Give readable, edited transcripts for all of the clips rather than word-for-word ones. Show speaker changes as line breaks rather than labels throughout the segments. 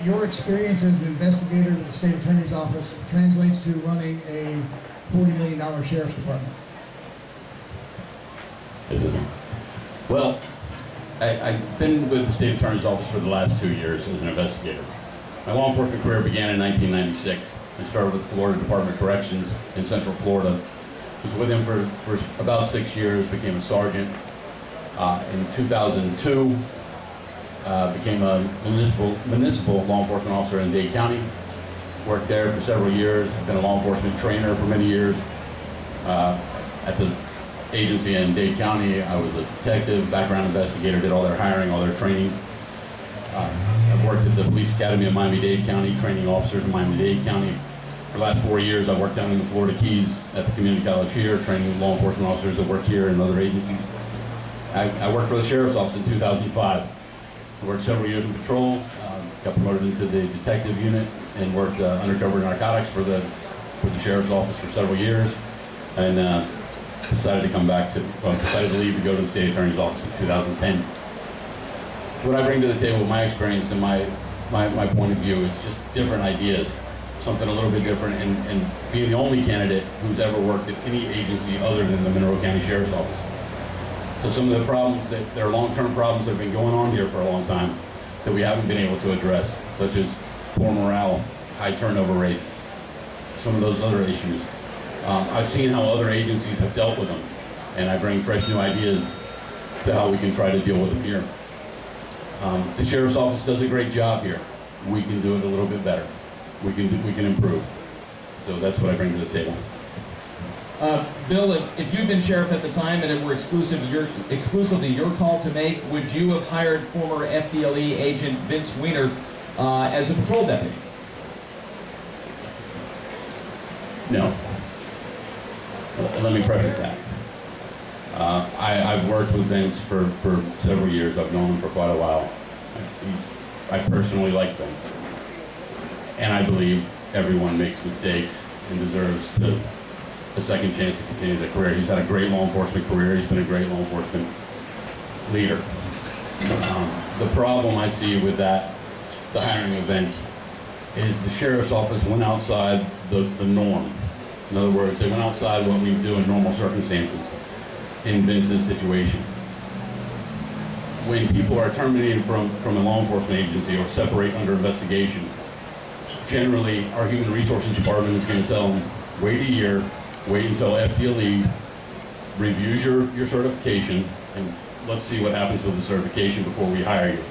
your experience as an investigator with the state attorney's office translates to running a $40 million sheriff's department?
This isn't. Well, I've been with the state attorney's office for the last 2 years as an investigator. My law enforcement career began in 1996. I started with the Florida Department of Corrections in Central Florida. Was with him for about 6 years, became a sergeant. In 2002, became a municipal law enforcement officer in Dade County. Worked there for several years, been a law enforcement trainer for many years. At the agency in Dade County, I was a detective, background investigator, did all their hiring, all their training. I've worked at the Police Academy of Miami-Dade County, training officers in Miami-Dade County. For the last 4 years, I worked down in the Florida Keys at the community college here, training law enforcement officers that work here and other agencies. I worked for the Sheriff's Office in 2005. I worked several years in patrol, got promoted into the detective unit, and worked undercover narcotics for the Sheriff's Office for several years, and decided to leave to go to the State Attorney's Office in 2010. What I bring to the table, my experience and my point of view, is just different ideas, something a little bit different, and being the only candidate who's ever worked at any agency other than the Monroe County Sheriff's Office. So some of the problems that are long-term problems that have been going on here for a long time that we haven't been able to address, such as poor morale, high turnover rates, some of those other issues. I've seen how other agencies have dealt with them, and I bring fresh new ideas to how we can try to deal with them here. The Sheriff's Office does a great job here. We can do it a little bit better. We can improve. So that's what I bring to the table.
Bill, if you'd been sheriff at the time and it were exclusively your call to make, would you have hired former FDLE agent Vince Weiner as a patrol deputy?
No. Let me preface that. I've worked with Vince for several years. I've known him for quite a while. I personally like Vince. And I believe everyone makes mistakes and deserves a second chance to continue their career. He's had a great law enforcement career. He's been a great law enforcement leader. The problem I see with that, the hiring of Vince, is the Sheriff's Office went outside the norm. In other words, they went outside what we would do in normal circumstances in Vince's situation. When people are terminated from a law enforcement agency or separate under investigation, generally our Human Resources Department is going to tell them, wait a year, wait until FDLE reviews your certification, and let's see what happens with the certification before we hire you.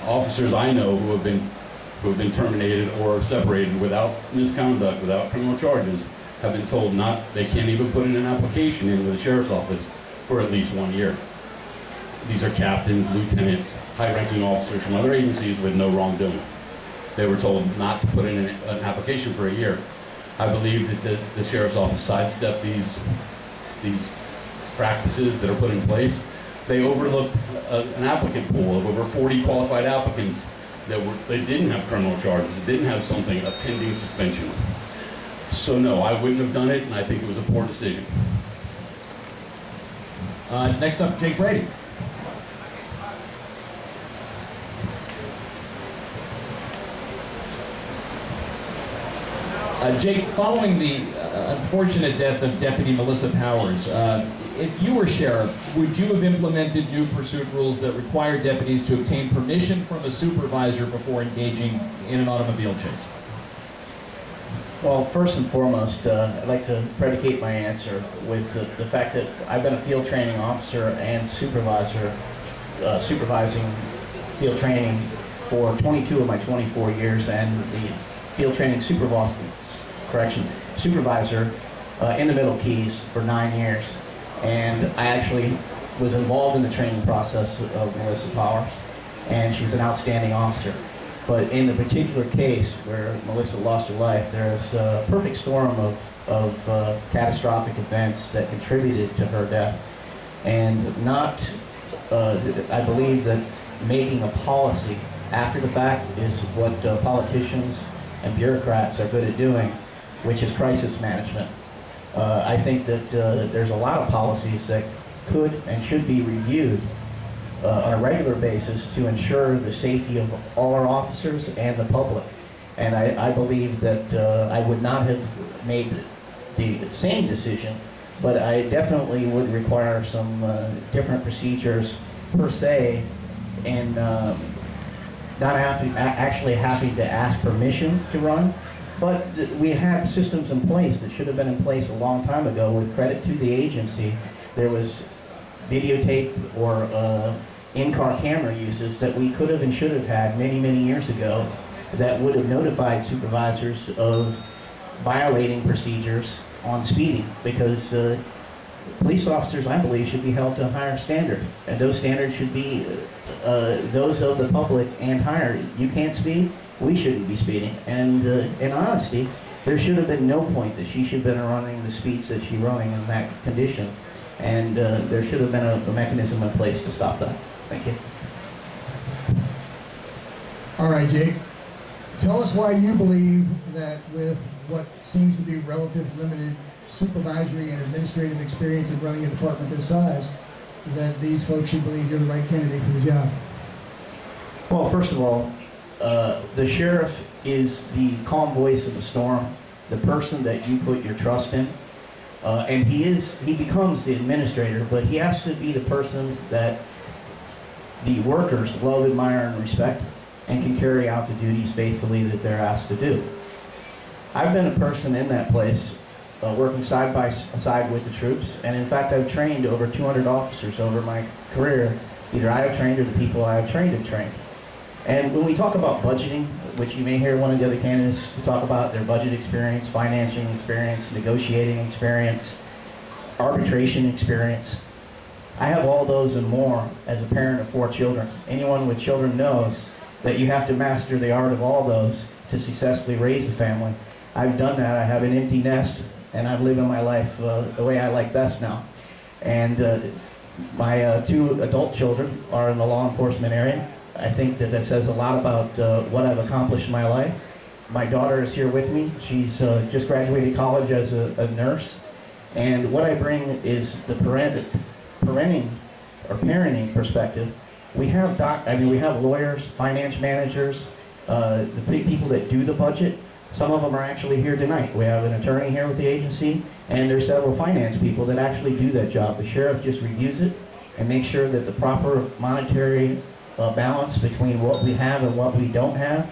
Officers I know who have been terminated or separated without misconduct, without criminal charges, have been told they can't even put in an application in with the Sheriff's Office for at least 1 year. These are captains, lieutenants, high-ranking officers from other agencies with no wrongdoing. They were told not to put in an application for a year. I believe that the Sheriff's Office sidestepped these practices that are put in place. They overlooked an applicant pool of over 40 qualified applicants that didn't have criminal charges, that didn't have something, a pending suspension. So no, I wouldn't have done it, and I think it was a poor decision.
Next up, Jake Brady. Jake, following the unfortunate death of Deputy Melissa Powers, if you were sheriff, would you have implemented new pursuit rules that require deputies to obtain permission from a supervisor before engaging in an automobile chase?
Well, first and foremost, I'd like to predicate my answer with the fact that I've been a field training officer and supervisor, supervising field training for 22 of my 24 years, and the field training supervisor in the Middle Keys for 9 years. And I actually was involved in the training process of Melissa Powers, and she was an outstanding officer. But in the particular case where Melissa lost her life, there's a perfect storm of catastrophic events that contributed to her death. And I believe that making a policy after the fact is what politicians and bureaucrats are good at doing, which is crisis management. I think that there's a lot of policies that could and should be reviewed on a regular basis to ensure the safety of all our officers and the public. And I believe that I would not have made the same decision, but I definitely would require some different procedures per se, and not actually having to ask permission to run. But we had systems in place that should have been in place a long time ago. With credit to the agency, there was videotape or in-car camera uses that we could have and should have had many, many years ago that would have notified supervisors of violating procedures on speeding, because police officers, I believe, should be held to a higher standard, and those standards should be those of the public and higher. You can't speed, we shouldn't be speeding. And in honesty, there should have been no point that she should have been running the speeds that she's running in that condition, and there should have been a mechanism in place to stop that. Thank you.
All right, Jake. Tell us why you believe that with what seems to be relative limited supervisory and administrative experience in running a department this size, that these folks should believe you're the right candidate for the job.
Well, first of all, the sheriff is the calm voice of the storm, the person that you put your trust in, and he becomes the administrator, but he has to be the person that the workers love, admire, and respect, and can carry out the duties faithfully that they're asked to do. I've been a person in that place, working side by side with the troops, and in fact I've trained over 200 officers over my career. Either I have trained or the people I have trained have trained. And when we talk about budgeting, which you may hear one of the other candidates to talk about their budget experience, financing experience, negotiating experience, arbitration experience, I have all those and more as a parent of 4 children. Anyone with children knows that you have to master the art of all those to successfully raise a family. I've done that. I have an empty nest, and I'm living my life the way I like best now. And my 2 adult children are in the law enforcement area. I think that says a lot about what I've accomplished in my life. My daughter is here with me. She's just graduated college as a nurse. And what I bring is the parenting perspective. We have we have lawyers, finance managers, the people that do the budget. Some of them are actually here tonight. We have an attorney here with the agency, and there's several finance people that actually do that job. The sheriff just reviews it and makes sure that the proper monetary balance between what we have and what we don't have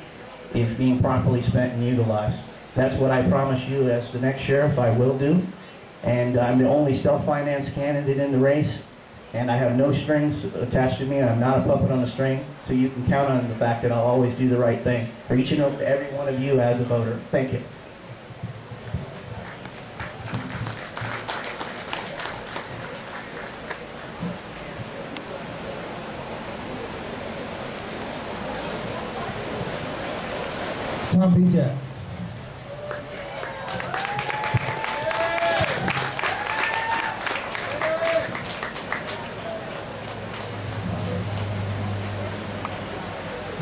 is being properly spent and utilized. That's what I promise you as the next sheriff I will do. And I'm the only self-financed candidate in the race, and I have no strings attached to me. I'm not a puppet on a string, so you can count on the fact that I'll always do the right thing for each and every one of you as a voter. Thank you.
Tom Pita.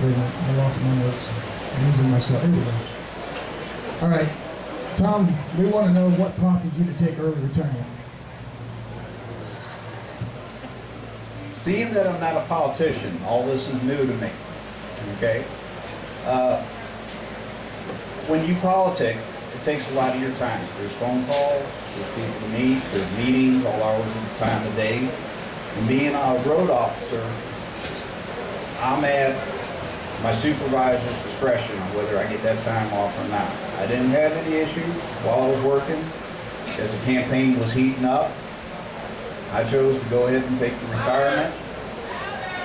I lost my notes. I'm losing myself. Here we go. All right. Tom, we want to know what prompted you to take early retirement.
Seeing that I'm not a politician, all this is new to me, okay? When you politic, it takes a lot of your time. There's phone calls, there's people to meet, there's meetings all hours of the time of the day. And being a road officer, I'm at my supervisor's discretion on whether I get that time off or not. I didn't have any issues while I was working. As the campaign was heating up, I chose to go ahead and take the retirement.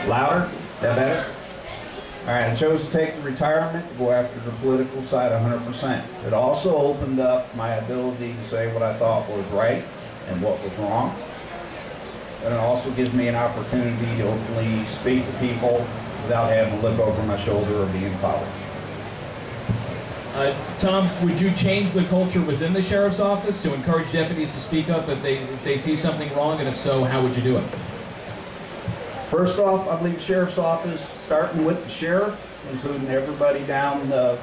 Louder? That better? All right, I chose to take the retirement to go after the political side 100%. It also opened up my ability to say what I thought was right and what was wrong. And it also gives me an opportunity to openly speak to people without having to look over my shoulder or being followed.
Tom, would you change the culture within the sheriff's office to encourage deputies to speak up if they see something wrong, and if so, how would you do it?
First off, I believe the sheriff's office, starting with the sheriff, including everybody down the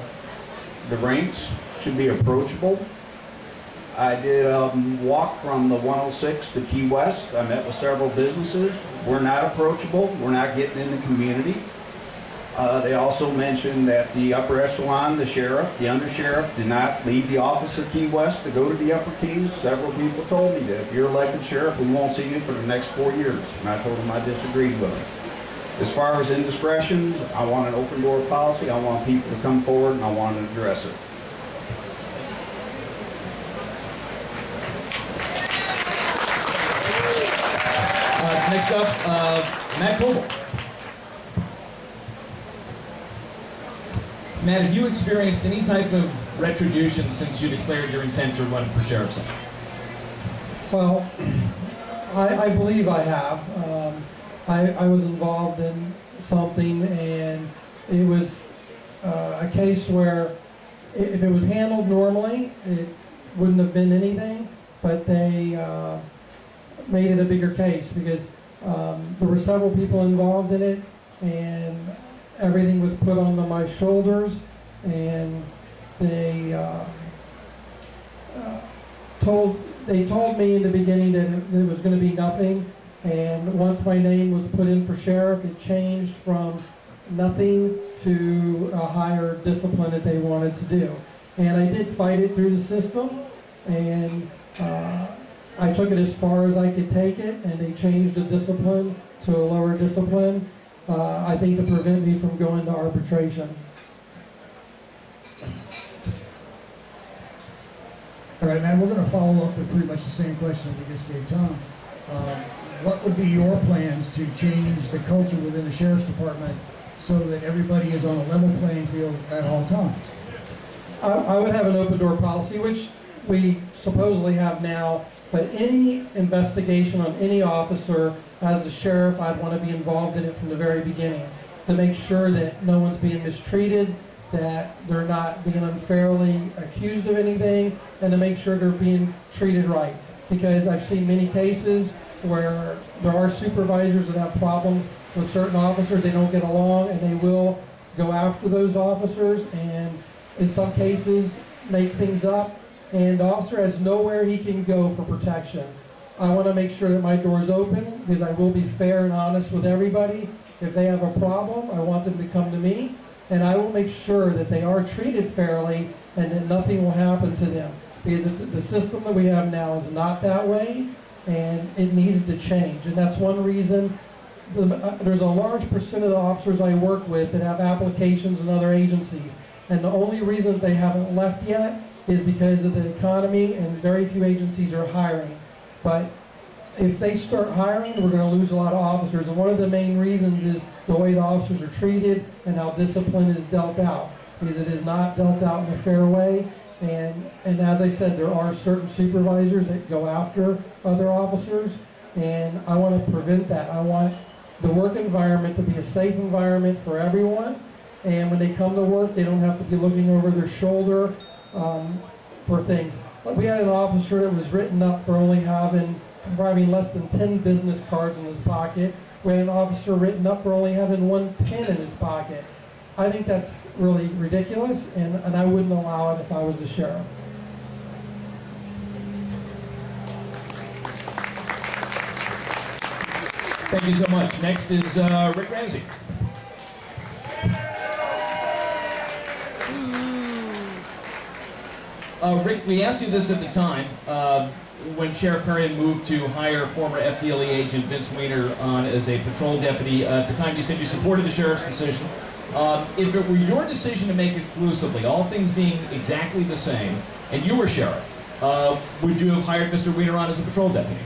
ranks, should be approachable. I did a walk from the 106 to Key West. I met with several businesses. We're not approachable. We're not getting in the community. They also mentioned that the upper echelon, the sheriff, the undersheriff, did not leave the office of Key West to go to the upper keys. Several people told me that if you're elected sheriff, we won't see you for the next 4 years. And I told them I disagreed with them. As far as indiscretions, I want an open door policy. I want people to come forward and I want to address it.
Next up, Matt Coble. Matt, have you experienced any type of retribution since you declared your intent to run for sheriff's seat?
Well, I believe I have. I was involved in something, and it was a case where if it was handled normally, it wouldn't have been anything, but they made it a bigger case because there were several people involved in it, and everything was put onto my shoulders, and they told me in the beginning that it was going to be nothing, and once my name was put in for sheriff, it changed from nothing to a higher discipline that they wanted to do. And I did fight it through the system, and I took it as far as I could take it, and they changed the discipline to a lower discipline, I think to prevent me from going to arbitration.
All right, Matt, we're going to follow up with pretty much the same question we just gave Tom. What would be your plans to change the culture within the sheriff's department so that everybody is on a level playing field at all times?
I would have an open door policy, which we supposedly have now, but any investigation on any officer, as the sheriff, I'd want to be involved in it from the very beginning to make sure that no one's being mistreated, that they're not being unfairly accused of anything, and to make sure they're being treated right. Because I've seen many cases where there are supervisors that have problems with certain officers, they don't get along, and they will go after those officers, and in some cases make things up, and the officer has nowhere he can go for protection. I want to make sure that my door is open, because I will be fair and honest with everybody. If they have a problem, I want them to come to me, and I will make sure that they are treated fairly and that nothing will happen to them. Because the system that we have now is not that way, and it needs to change. And that's one reason there's a large percent of the officers I work with that have applications in other agencies. And the only reason that they haven't left yet is because of the economy, and very few agencies are hiring. But if they start hiring, we're going to lose a lot of officers. And one of the main reasons is the way the officers are treated and how discipline is dealt out. Because it is not dealt out in a fair way. And as I said, there are certain supervisors that go after other officers, and I want to prevent that. I want the work environment to be a safe environment for everyone, and when they come to work, they don't have to be looking over their shoulder for things. We had an officer that was written up for only having less than 10 business cards in his pocket. We had an officer written up for only having 1 pen in his pocket. I think that's really ridiculous, and I wouldn't allow it if I was the sheriff.
Thank you so much. Next is Rick Ramsey. Rick, we asked you this at the time when Sheriff Perrion moved to hire former FDLE agent Vince Weiner on as a patrol deputy. At the time, you said you supported the sheriff's decision. If it were your decision to make exclusively, all things being exactly the same, and you were sheriff, would you have hired Mr. Weiner on as a patrol deputy?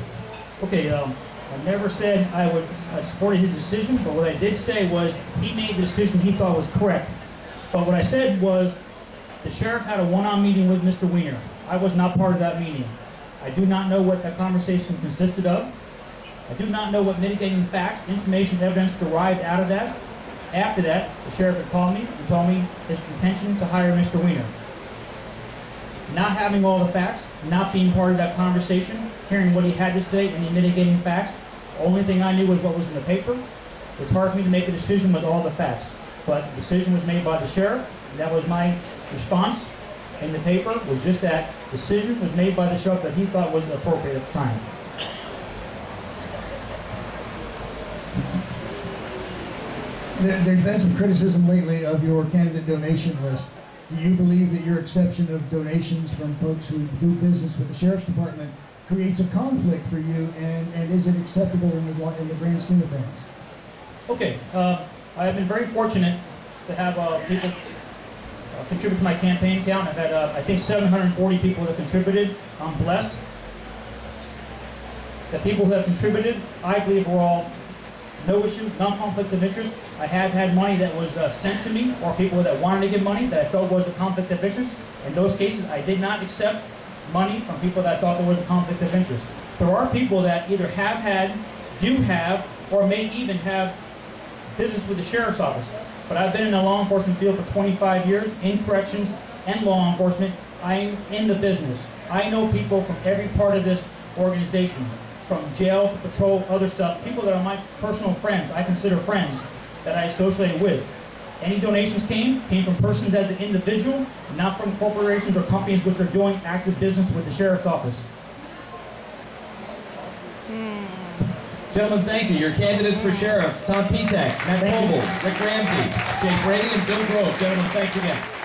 Okay, I never said I supported his decision, but what I did say was he made the decision he thought was correct. But what I said was the sheriff had a one-on meeting with Mr. Weiner. I was not part of that meeting. I do not know what that conversation consisted of. I do not know what mitigating facts, information, evidence derived out of that. After that, the sheriff had called me and told me his intention to hire Mr. Weiner. Not having all the facts, not being part of that conversation, hearing what he had to say, any mitigating facts, the only thing I knew was what was in the paper. It's hard for me to make a decision with all the facts. But the decision was made by the sheriff, and that was my response. in the paper was just that decision was made by the sheriff that he thought was appropriate at the time.
There's been some criticism lately of your candidate donation list. Do you believe that your exception of donations from folks who do business with the Sheriff's Department creates a conflict for you, and is it acceptable in the grand scheme of things?
Okay, I have been very fortunate to have people contribute to my campaign account. I've had, I think, 740 people that have contributed. I'm blessed. The people who have contributed, I believe, are all no issues, non-conflict of interest. I have had money that was sent to me, or people that wanted to give money that I felt was a conflict of interest. In those cases, I did not accept money from people that I thought there was a conflict of interest. There are people that either have had, do have, or may even have business with the Sheriff's Office. But I've been in the law enforcement field for 25 years, in corrections and law enforcement. I'm in the business. I know people from every part of this organization, from jail to patrol, other stuff, people that are my personal friends, I consider friends, that I associate with. Any donations came from persons as an individual, not from corporations or companies which are doing active business with the Sheriff's Office.
Gentlemen, thank you. Your candidates for sheriff, Tom Petak, Matt Coble, Rick Ramsey, Jake Brady, and Bill Grove. Gentlemen, thanks again.